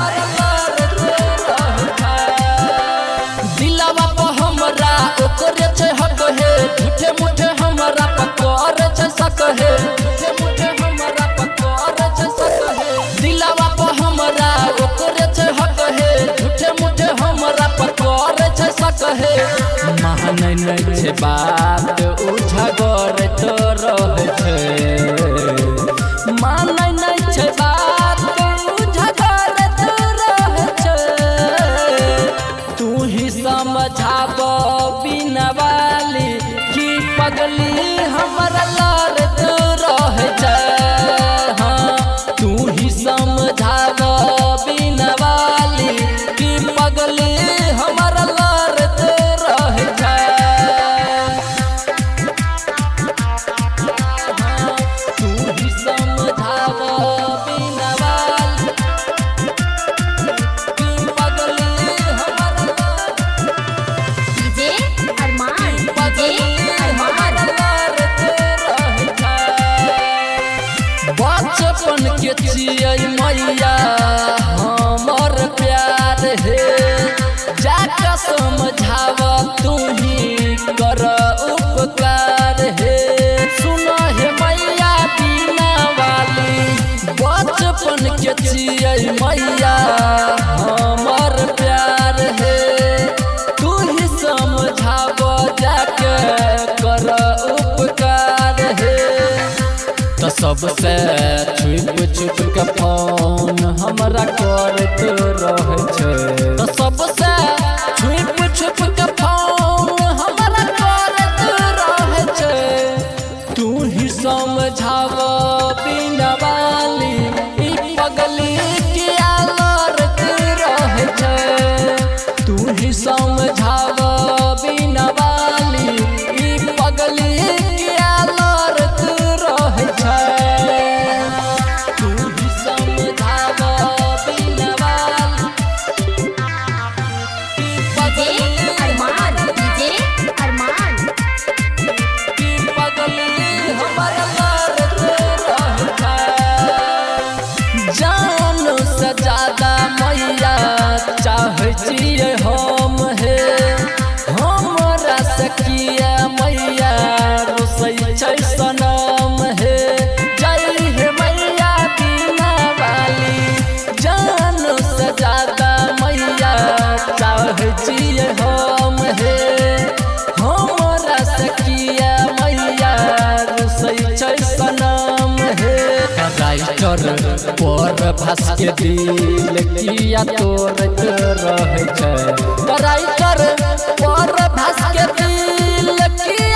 हमारा लड़त रहे दिलवा पे हमरा ओकरे छे हक है झूठे मूठे हमरा पकर छे सक है झूठे मूठे हमरा पकर छे सक है दिलवा पे हमरा ओकरे छे हक है झूठे मूठे हमरा पकर छे सक है माने नहीं छे बात उ झगड़त रहे छे माने नहीं छे बात उ झगड़त रहे छे तू ही समझाब बिना वाली कि पगली हमरा लड़त रहे छे हाँ तू ही समझाब बिना वाली कि पगली हमरा लड़त रहे छे हाँ तू ही समझाब बिना वाली कि पगली हमरा डीजे अरमान बचपन के छियै मैया हमर प्यार है जाके समझाव तू ही कर उपकार है सुन हे मैया बिना वाली बचपन के छियै मैया हमर प्यार है तू ही समझाव जाके कर उपकार है तो सबसे छुप छुप के फोन हमरा करत रहे छे तो सबसे छुप छुप के फोन हमरा करत रहे छे तू ही समझाव बिना वाली ई पगली किया लड़त रहे छे तू ही समझाव बिना वाली ई पगली किया लड़त रहे छे तू ही समझाव बिना वाली ई पगली डीजे अरमान की पगली हमरा लड़त रहे छे जान से ज्यादा मैया चाहे छियै हम है हमरा से किया मैया रोसै छै सनम है जय हे मैया बिना वाली जान से ज्यादा मैया चाहे छियै हम है हमरा से किया मैया रोसै छै सनम है राइटर पर भास के दिल किया तोड़त रहे छे राइटर पर भास के दिल किया